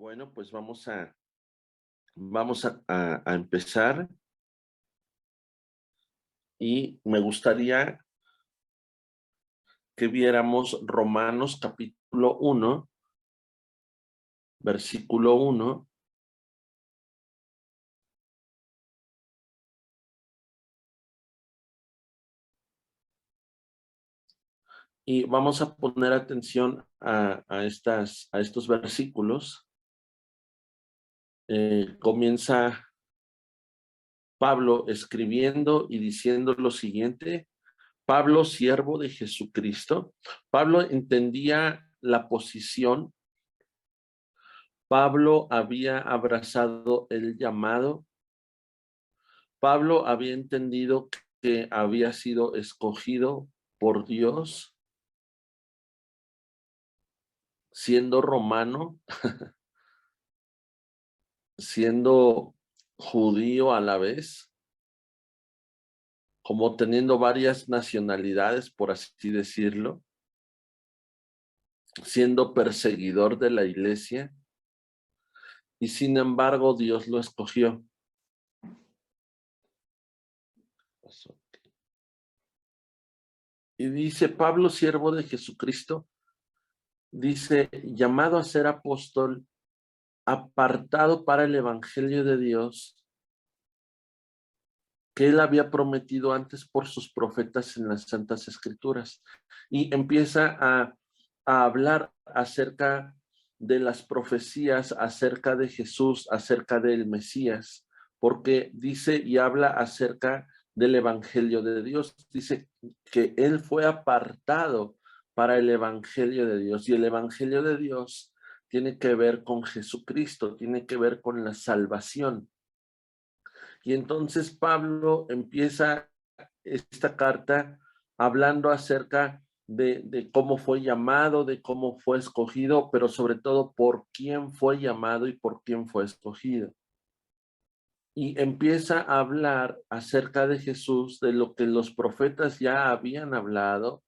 bueno, pues vamos a empezar y me gustaría que viéramos Romanos capítulo 1, versículo 1, y vamos a poner atención a estos versículos. Comienza Pablo escribiendo y diciendo lo siguiente: Pablo, siervo de Jesucristo. Pablo entendía la posición. Pablo había abrazado el llamado. Pablo había entendido que había sido escogido por Dios, siendo romano, siendo judío a la vez, como teniendo varias nacionalidades, por así decirlo, siendo perseguidor de la iglesia, y sin embargo Dios lo escogió. Y dice Pablo, siervo de Jesucristo, dice, llamado a ser apóstol, apartado para el evangelio de Dios, que él había prometido antes por sus profetas en las Santas Escrituras. Y empieza a hablar acerca de las profecías, acerca de Jesús, acerca del Mesías, porque dice y habla acerca del evangelio de Dios. Dice que él fue apartado para el evangelio de Dios, y el evangelio de Dios tiene que ver con Jesucristo, tiene que ver con la salvación. Y entonces Pablo empieza esta carta hablando acerca de cómo fue llamado, de cómo fue escogido, pero sobre todo por quién fue llamado y por quién fue escogido. Y empieza a hablar acerca de Jesús, de lo que los profetas ya habían hablado.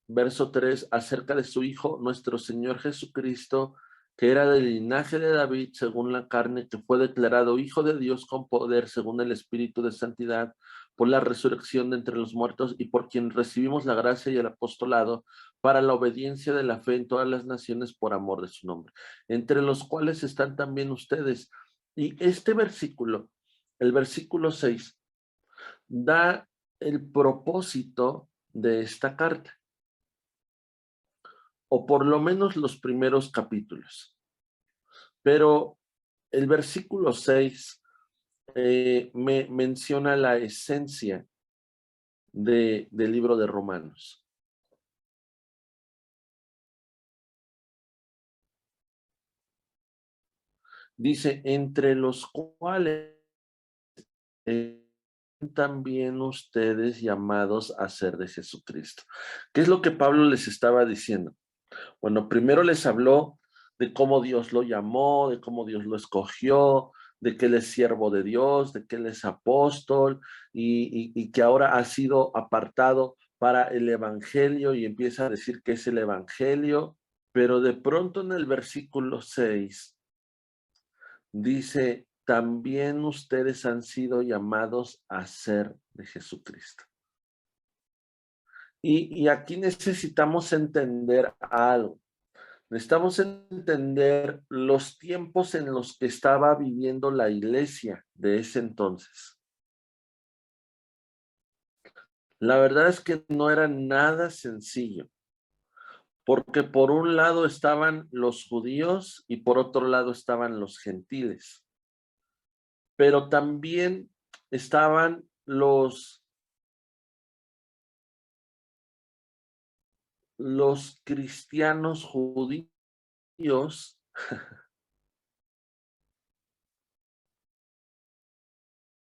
Verso 3, acerca de su Hijo, nuestro Señor Jesucristo, que era del linaje de David según la carne, que fue declarado Hijo de Dios con poder según el Espíritu de Santidad, por la resurrección de entre los muertos, y por quien recibimos la gracia y el apostolado para la obediencia de la fe en todas las naciones por amor de su nombre, entre los cuales están también ustedes. Y este versículo, el versículo 6, da el propósito de esta carta, o por lo menos los primeros capítulos. Pero el versículo 6 me menciona la esencia del libro de Romanos. Dice, entre los cuales también ustedes llamados a ser de Jesucristo. ¿Qué es lo que Pablo les estaba diciendo? Bueno, primero les habló de cómo Dios lo llamó, de cómo Dios lo escogió, de que él es siervo de Dios, de que él es apóstol y que ahora ha sido apartado para el evangelio, y empieza a decir que es el evangelio, pero de pronto en el versículo 6 dice, también ustedes han sido llamados a ser de Jesucristo. Y aquí necesitamos entender algo. Necesitamos entender los tiempos en los que estaba viviendo la iglesia de ese entonces. La verdad es que no era nada sencillo, porque por un lado estaban los judíos y por otro lado estaban los gentiles, pero también estaban los cristianos judíos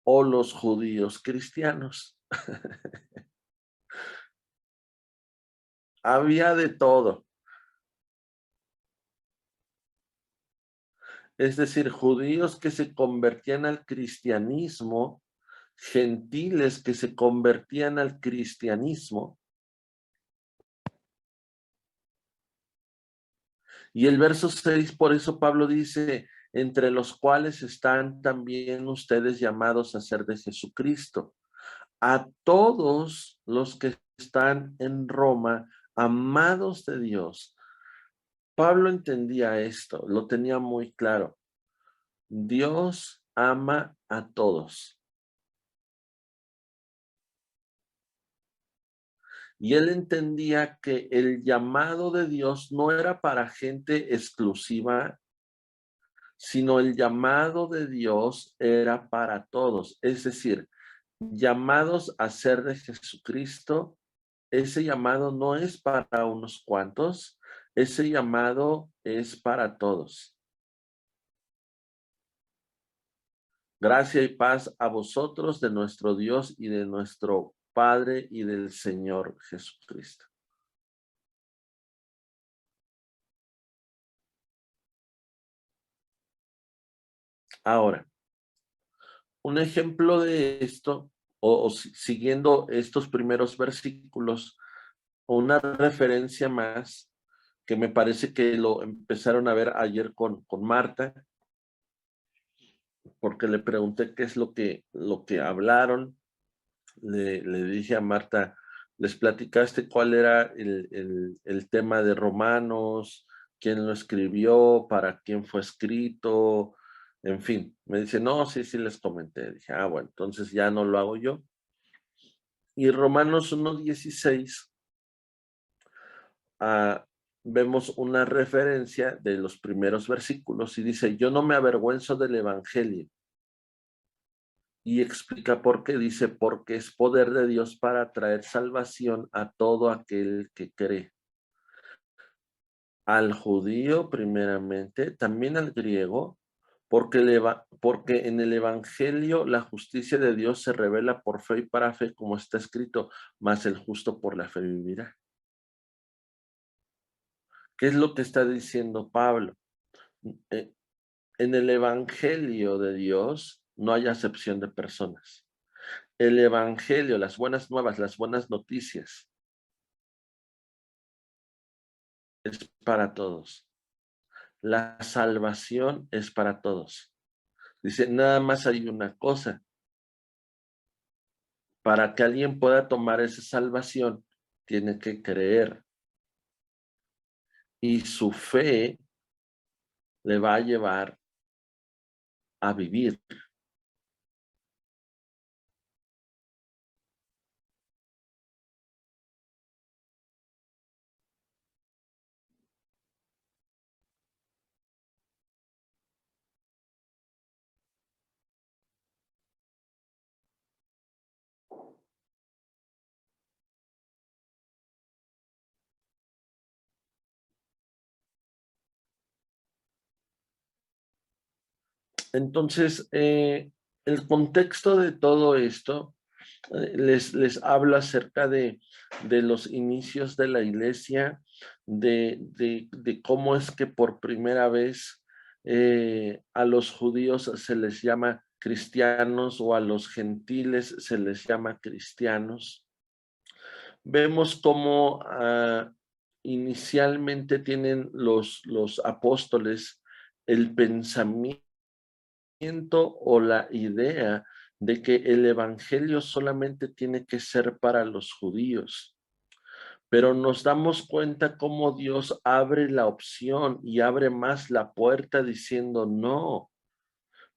o los judíos cristianos. Había de todo. Es decir, judíos que se convertían al cristianismo, gentiles que se convertían al cristianismo, Y el verso 6, por eso Pablo dice, entre los cuales están también ustedes llamados a ser de Jesucristo. A todos los que están en Roma, amados de Dios. Pablo entendía esto, lo tenía muy claro. Dios ama a todos. Y él entendía que el llamado de Dios no era para gente exclusiva, sino el llamado de Dios era para todos. Es decir, llamados a ser de Jesucristo, ese llamado no es para unos cuantos, ese llamado es para todos. Gracia y paz a vosotros de nuestro Dios y de nuestro Padre y del Señor Jesucristo. Ahora, un ejemplo de esto, siguiendo estos primeros versículos, una referencia más que me parece que lo empezaron a ver ayer con Marta, porque le pregunté qué es lo que hablaron. Le dije a Marta, ¿les platicaste cuál era el tema de Romanos? ¿Quién lo escribió? ¿Para quién fue escrito? En fin, me dice, no, sí, sí les comenté. Dije, bueno, entonces ya no lo hago yo. Y Romanos 1:16, vemos una referencia de los primeros versículos y dice, yo no me avergüenzo del evangelio. Y explica por qué, dice, porque es poder de Dios para traer salvación a todo aquel que cree. Al judío primeramente, también al griego, porque en el evangelio la justicia de Dios se revela por fe y para fe, como está escrito, mas el justo por la fe vivirá. ¿Qué es lo que está diciendo Pablo? Eh, En el evangelio de Dios no hay acepción de personas. El evangelio, las buenas nuevas, las buenas noticias, es para todos. La salvación es para todos. Dice, nada más hay una cosa. Para que alguien pueda tomar esa salvación, tiene que creer. Y su fe le va a llevar a vivir. Entonces, el contexto de todo esto les hablo acerca de los inicios de la iglesia, de cómo es que por primera vez a los judíos se les llama cristianos o a los gentiles se les llama cristianos. Vemos cómo inicialmente tienen los apóstoles el pensamiento o la idea de que el evangelio solamente tiene que ser para los judíos, pero nos damos cuenta cómo Dios abre la opción y abre más la puerta diciendo no,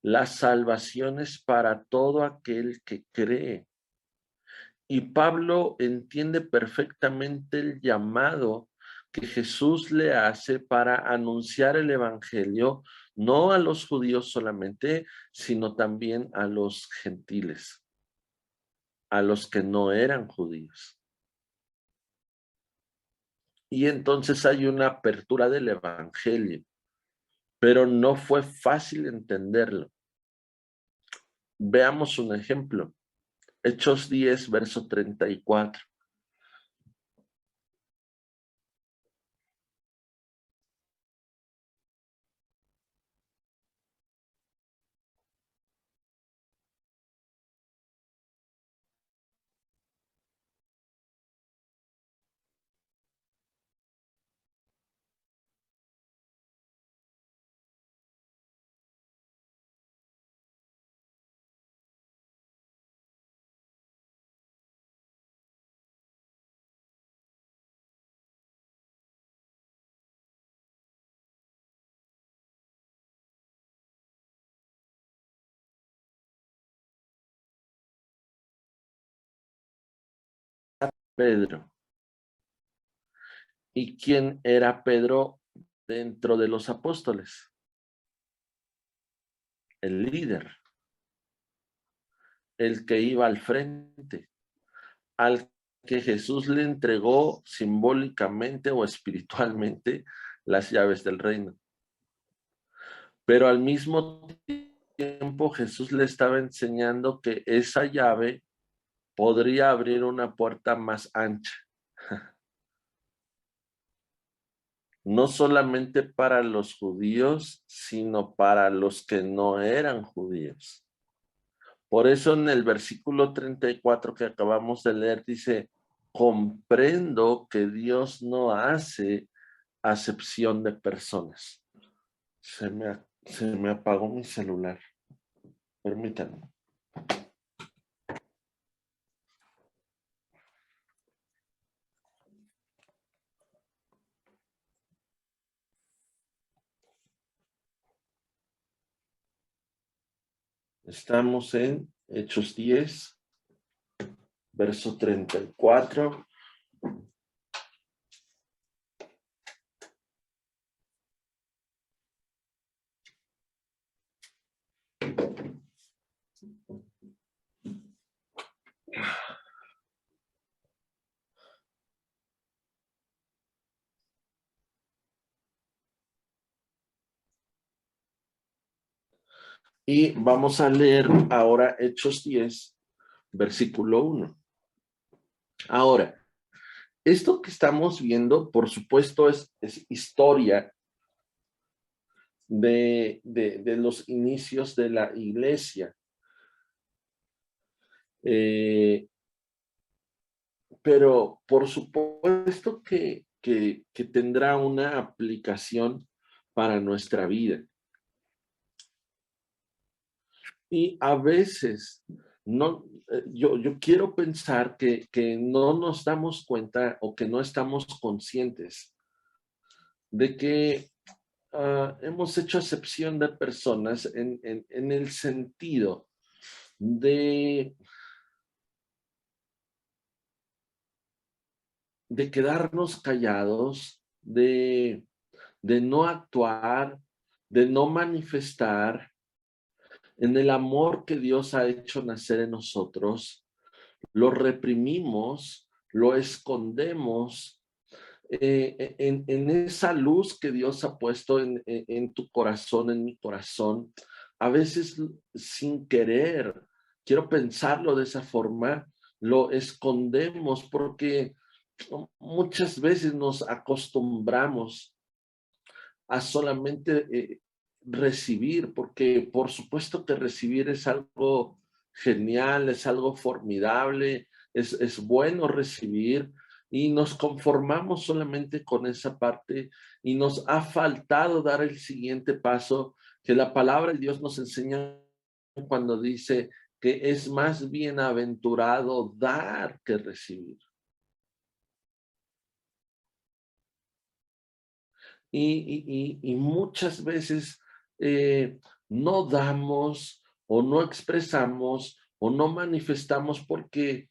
la salvación es para todo aquel que cree. Y Pablo entiende perfectamente el llamado que Jesús le hace para anunciar el evangelio, no a los judíos solamente, sino también a los gentiles, a los que no eran judíos. Y entonces hay una apertura del evangelio, pero no fue fácil entenderlo. Veamos un ejemplo. Hechos 10, verso 34. Pedro. ¿Y quién era Pedro dentro de los apóstoles? El líder, el que iba al frente, al que Jesús le entregó simbólicamente o espiritualmente las llaves del reino. Pero al mismo tiempo Jesús le estaba enseñando que esa llave podría abrir una puerta más ancha. No solamente para los judíos, sino para los que no eran judíos. Por eso en el versículo 34 que acabamos de leer dice, comprendo que Dios no hace acepción de personas. Se me apagó mi celular. Permítanme. Estamos en Hechos 10, verso 34. Y vamos a leer ahora Hechos 10, versículo 1. Ahora, esto que estamos viendo, por supuesto, es historia de los inicios de la iglesia. Pero por supuesto que tendrá una aplicación para nuestra vida. Y a veces no, yo quiero pensar que no nos damos cuenta o que no estamos conscientes de que hemos hecho acepción de personas en el sentido de quedarnos callados, de no actuar, de no manifestar en el amor que Dios ha hecho nacer en nosotros. Lo reprimimos, lo escondemos en esa luz que Dios ha puesto en tu corazón, en mi corazón. A veces sin querer, quiero pensarlo de esa forma, lo escondemos porque muchas veces nos acostumbramos a solamente recibir, porque por supuesto que recibir es algo genial, es algo formidable, es bueno recibir y nos conformamos solamente con esa parte y nos ha faltado dar el siguiente paso que la palabra de Dios nos enseña cuando dice que es más bienaventurado dar que recibir. Y muchas veces no damos o no expresamos o no manifestamos porque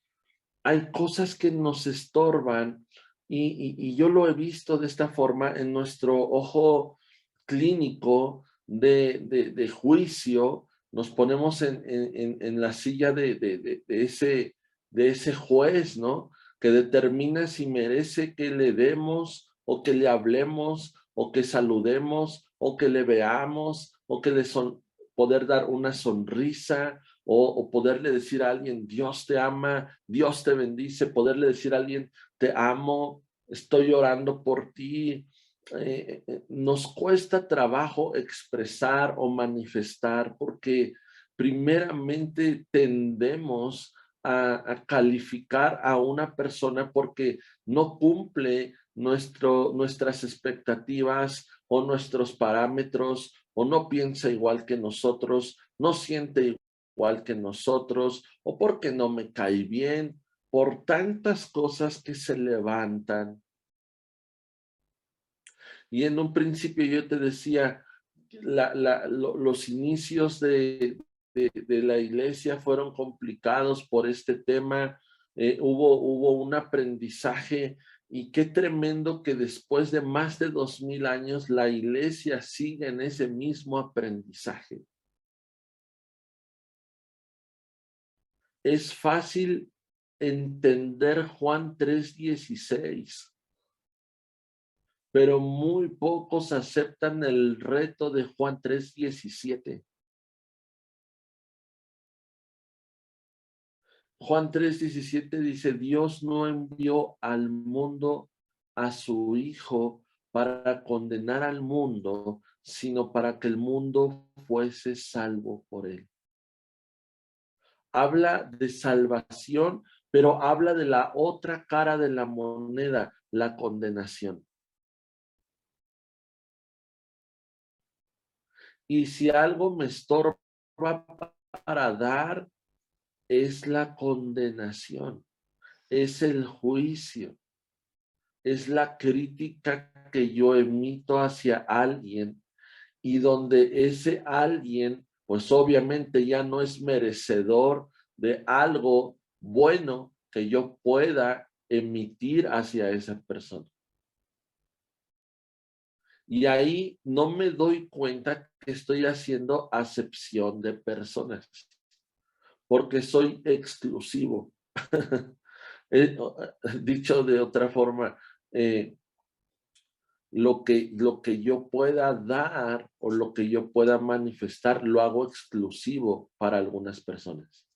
hay cosas que nos estorban y yo lo he visto de esta forma en nuestro ojo clínico de juicio, nos ponemos en la silla de ese juez, ¿no? Que determina si merece que le demos o que le hablemos o que saludemos o que le veamos o que poder dar una sonrisa o poderle decir a alguien, Dios te ama, Dios te bendice, poderle decir a alguien, te amo, estoy orando por ti. Nos cuesta trabajo expresar o manifestar porque primeramente tendemos a calificar a una persona porque no cumple nuestras expectativas o nuestros parámetros o no piensa igual que nosotros, no siente igual que nosotros o porque no me cae bien, por tantas cosas que se levantan. Y en un principio yo te decía, los inicios de la iglesia fueron complicados por este tema, hubo un aprendizaje, y qué tremendo que después de más de 2000 años la iglesia sigue en ese mismo aprendizaje. Es fácil entender Juan 3:16, pero muy pocos aceptan el reto de Juan 3:17. Juan 3:17 dice, Dios no envió al mundo a su Hijo para condenar al mundo, sino para que el mundo fuese salvo por él. Habla de salvación, pero habla de la otra cara de la moneda, la condenación. Y si algo me estorba para dar, es la condenación, es el juicio, es la crítica que yo emito hacia alguien, y donde ese alguien, pues obviamente ya no es merecedor de algo bueno que yo pueda emitir hacia esa persona. Y ahí no me doy cuenta que estoy haciendo acepción de personas, porque soy exclusivo. Dicho de otra forma, lo que yo pueda dar o lo que yo pueda manifestar, lo hago exclusivo para algunas personas.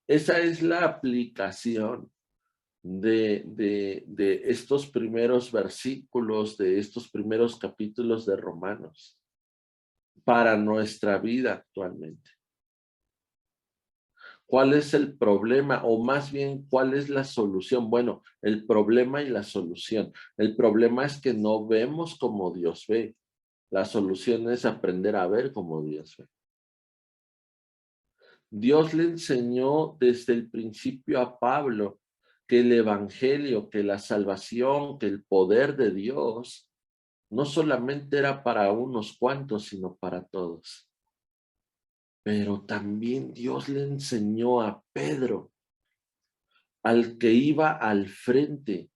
Esa es la aplicación de estos primeros versículos, de estos primeros capítulos de Romanos, para nuestra vida actualmente. ¿Cuál es el problema? O más bien, ¿cuál es la solución? Bueno, el problema y la solución. El problema es que no vemos como Dios ve. La solución es aprender a ver como Dios ve. Dios le enseñó desde el principio a Pablo que el evangelio, que la salvación, que el poder de Dios no solamente era para unos cuantos, sino para todos. Pero también Dios le enseñó a Pedro, al que iba al frente,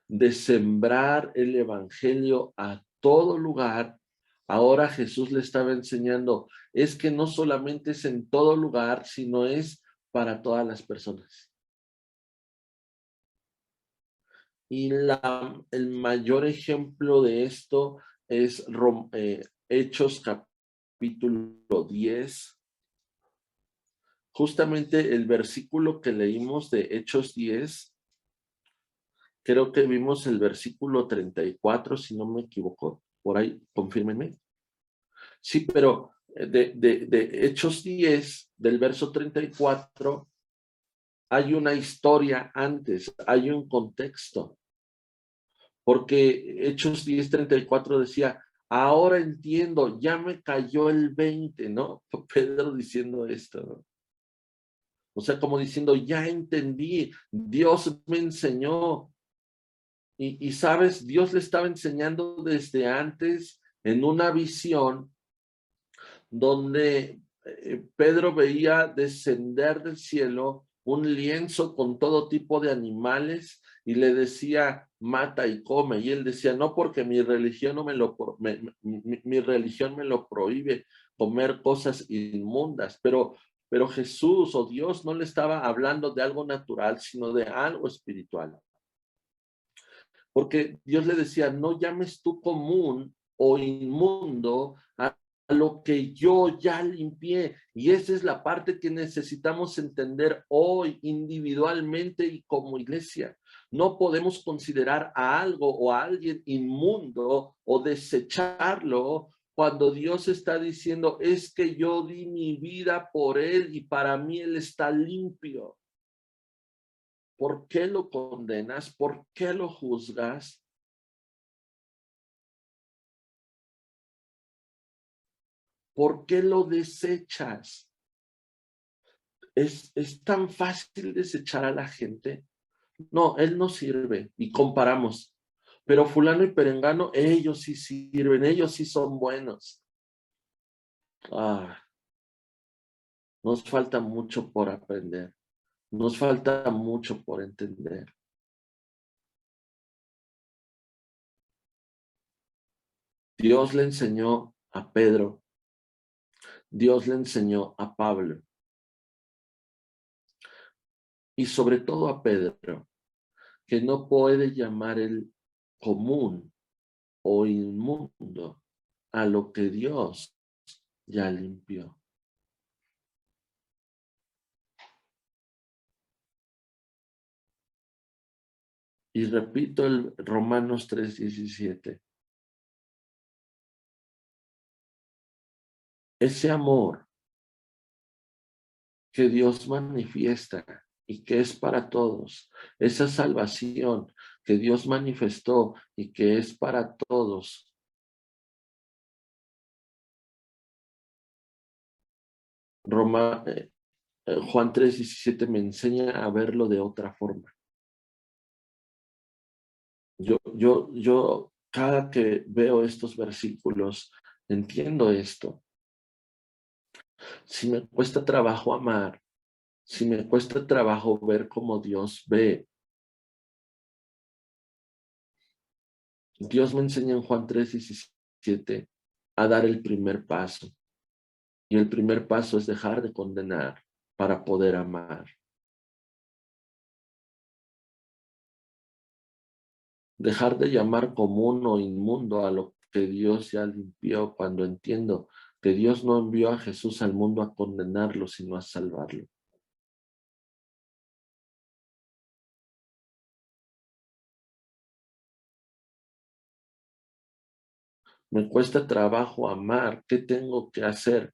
de sembrar el evangelio a todo lugar. Ahora Jesús le estaba enseñando, es que no solamente es en todo lugar, sino es para todas las personas. Y el mayor ejemplo de esto es Hechos capítulo 10. Justamente el versículo que leímos de Hechos 10, creo que vimos el versículo 34, si no me equivoco. Por ahí, confírmenme. Sí, pero de Hechos 10, del verso 34, hay una historia antes, hay un contexto. Porque Hechos 10:34 decía, ahora entiendo, ya me cayó el 20, ¿no? Pedro diciendo esto, ¿no? O sea, como diciendo, ya entendí, Dios me enseñó. Y sabes, Dios le estaba enseñando desde antes en una visión donde Pedro veía descender del cielo un lienzo con todo tipo de animales y le decía, mata y come. Y él decía, no, porque mi religión no mi religión me lo prohíbe comer cosas inmundas. Pero Jesús o Dios no le estaba hablando de algo natural, sino de algo espiritual. Porque Dios le decía, no llames tú común o inmundo a lo que yo ya limpié. Y esa es la parte que necesitamos entender hoy individualmente y como iglesia. No podemos considerar a algo o a alguien inmundo o desecharlo cuando Dios está diciendo, es que yo di mi vida por él y para mí él está limpio. ¿Por qué lo condenas? ¿Por qué lo juzgas? ¿Por qué lo desechas? Es tan fácil desechar a la gente. No, él no sirve y comparamos. Pero fulano y perengano, ellos sí sirven, ellos sí son buenos. Nos falta mucho por aprender. Nos falta mucho por entender. Dios le enseñó a Pedro, Dios le enseñó a Pablo y sobre todo a Pedro, que no puede llamar el común o inmundo a lo que Dios ya limpió. Y repito el Romanos 3:17. Ese amor que Dios manifiesta y que es para todos, esa salvación que Dios manifestó y que es para todos. Juan 3:17 me enseña a verlo de otra forma. Yo cada que veo estos versículos, entiendo esto. Si me cuesta trabajo amar, si me cuesta trabajo ver cómo Dios ve, Dios me enseña en Juan 3:17 a dar el primer paso. Y el primer paso es dejar de condenar para poder amar. Dejar de llamar común o inmundo a lo que Dios ya limpió cuando entiendo que Dios no envió a Jesús al mundo a condenarlo, sino a salvarlo. Me cuesta trabajo amar. ¿Qué tengo que hacer?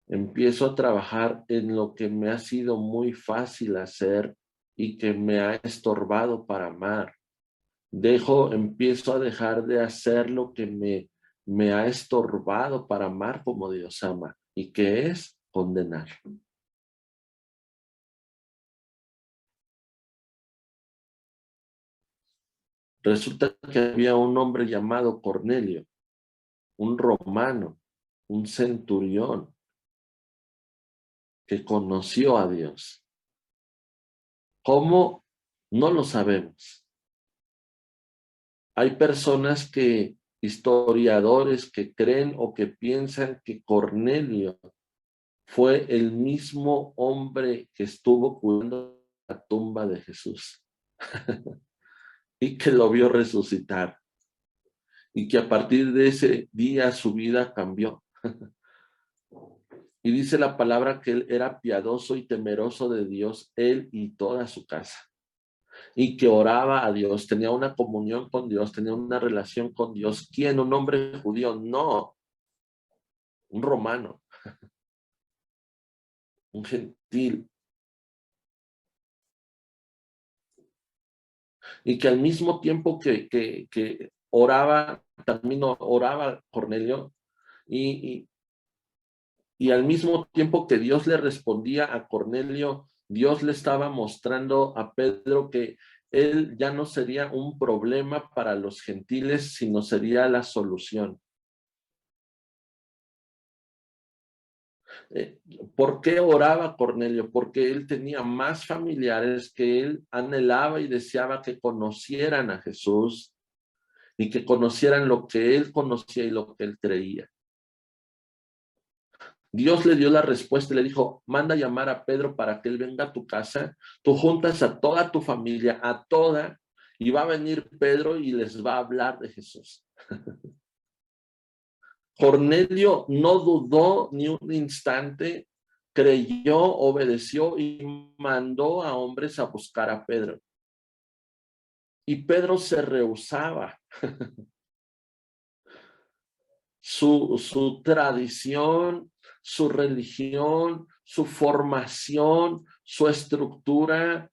Empiezo a trabajar en lo que me ha sido muy fácil hacer y que me ha estorbado para amar. Empiezo a dejar de hacer lo que me ha estorbado para amar como Dios ama, y que es condenar. Resulta que había un hombre llamado Cornelio, un romano, un centurión, que conoció a Dios. ¿Cómo? No lo sabemos. Hay personas historiadores que creen o que piensan que Cornelio fue el mismo hombre que estuvo cuidando la tumba de Jesús y que lo vio resucitar y que a partir de ese día su vida cambió. Y dice la palabra que él era piadoso y temeroso de Dios, él y toda su casa, y que oraba a Dios, tenía una comunión con Dios, tenía una relación con Dios. ¿Quién? ¿Un hombre judío? No, un romano, un gentil. Y que al mismo tiempo que oraba, también oraba Cornelio, y, y al mismo tiempo que Dios le respondía a Cornelio, Dios le estaba mostrando a Pedro que él ya no sería un problema para los gentiles, sino sería la solución. ¿Por qué oraba Cornelio? Porque él tenía más familiares que él anhelaba y deseaba que conocieran a Jesús y que conocieran lo que él conocía y lo que él creía. Dios le dio la respuesta y le dijo, manda a llamar a Pedro para que él venga a tu casa. Tú juntas a toda tu familia, a toda, y va a venir Pedro y les va a hablar de Jesús. Cornelio no dudó ni un instante, creyó, obedeció y mandó a hombres a buscar a Pedro. Y Pedro se rehusaba. Su tradición, su religión, su formación, su estructura,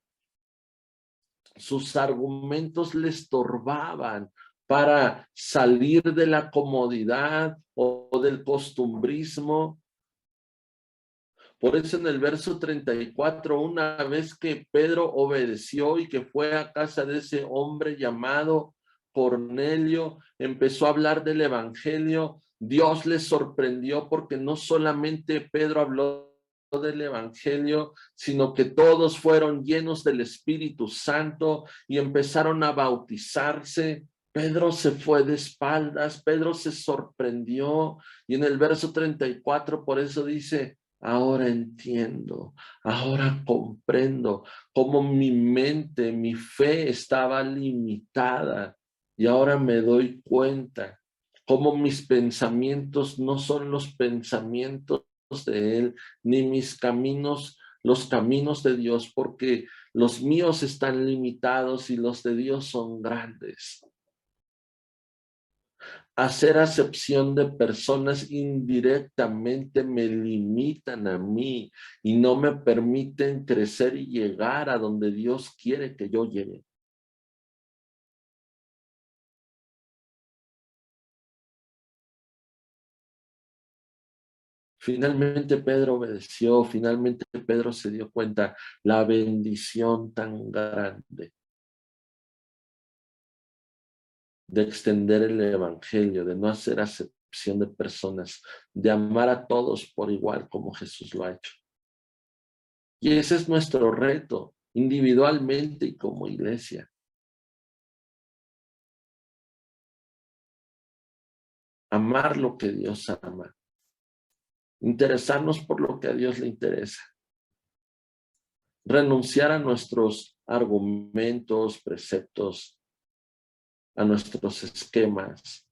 sus argumentos le estorbaban para salir de la comodidad o del costumbrismo. Por eso en el verso 34, una vez que Pedro obedeció y que fue a casa de ese hombre llamado Cornelio, empezó a hablar del evangelio. Dios le sorprendió porque no solamente Pedro habló del Evangelio, sino que todos fueron llenos del Espíritu Santo y empezaron a bautizarse. Pedro se fue de espaldas, Pedro se sorprendió, y en el verso 34 por eso dice: ahora entiendo, ahora comprendo cómo mi mente, mi fe estaba limitada, y ahora me doy cuenta cómo mis pensamientos no son los pensamientos de Él, ni mis caminos los caminos de Dios, porque los míos están limitados y los de Dios son grandes. Hacer acepción de personas indirectamente me limitan a mí y no me permiten crecer y llegar a donde Dios quiere que yo llegue. Finalmente Pedro obedeció, finalmente Pedro se dio cuenta la bendición tan grande de extender el evangelio, de no hacer acepción de personas, de amar a todos por igual como Jesús lo ha hecho. Y ese es nuestro reto, individualmente y como iglesia. Amar lo que Dios ama. Interesarnos por lo que a Dios le interesa. Renunciar a nuestros argumentos, preceptos, a nuestros esquemas,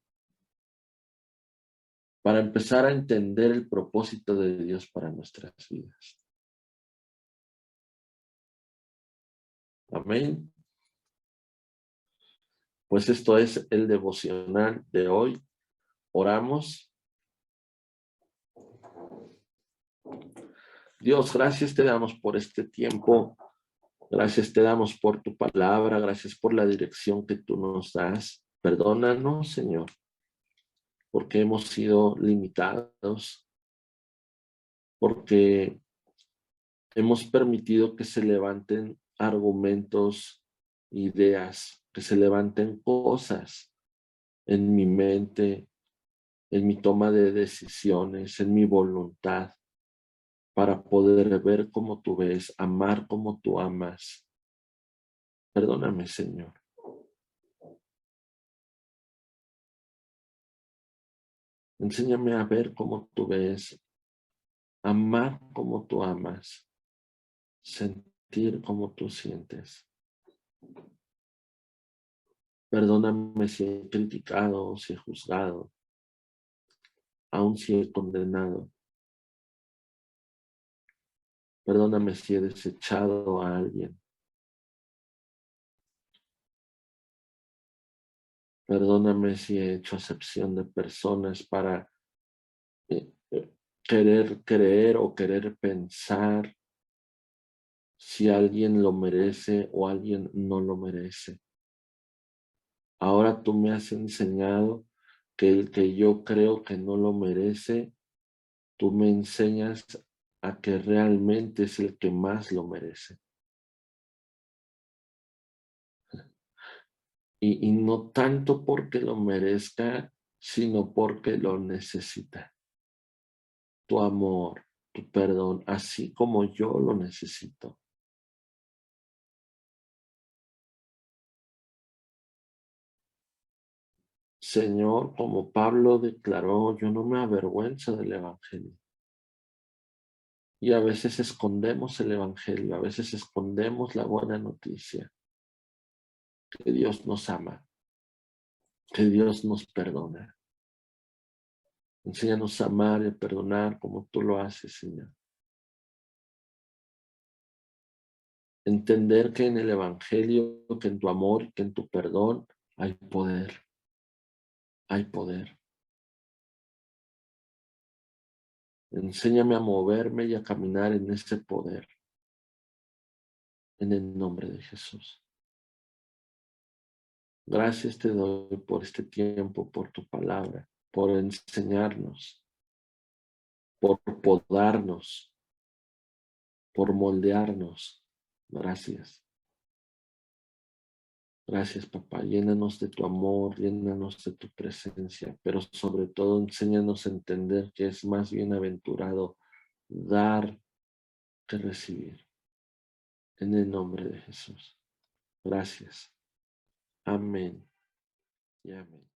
para empezar a entender el propósito de Dios para nuestras vidas. Amén. Pues esto es el devocional de hoy. Oramos. Dios, gracias te damos por este tiempo. Gracias te damos por tu palabra. Gracias por la dirección que tú nos das. Perdónanos, Señor, porque hemos sido limitados, porque hemos permitido que se levanten argumentos, ideas, que se levanten cosas en mi mente, en mi toma de decisiones, en mi voluntad, para poder ver como tú ves, amar como tú amas. Perdóname, Señor. Enséñame a ver como tú ves, amar como tú amas, sentir como tú sientes. Perdóname si he criticado, si he juzgado, aun si he condenado. Perdóname si he desechado a alguien. Perdóname si he hecho acepción de personas para querer creer o querer pensar si alguien lo merece o alguien no lo merece. Ahora tú me has enseñado que el que yo creo que no lo merece, tú me enseñas a que realmente es el que más lo merece. Y no tanto porque lo merezca, sino porque lo necesita. Tu amor, tu perdón, así como yo lo necesito. Señor, como Pablo declaró, yo no me avergüenzo del Evangelio. Y a veces escondemos el Evangelio, a veces escondemos la buena noticia, que Dios nos ama, que Dios nos perdona. Enséñanos a amar y a perdonar como tú lo haces, Señor. Entender que en el Evangelio, que en tu amor, que en tu perdón hay poder, hay poder. Enséñame a moverme y a caminar en ese poder, en el nombre de Jesús. Gracias te doy por este tiempo, por tu palabra, por enseñarnos, por podarnos, por moldearnos. Gracias. Gracias, papá. Llénanos de tu amor, llénanos de tu presencia, pero sobre todo enséñanos a entender que es más bienaventurado dar que recibir. En el nombre de Jesús. Gracias. Amén y amén.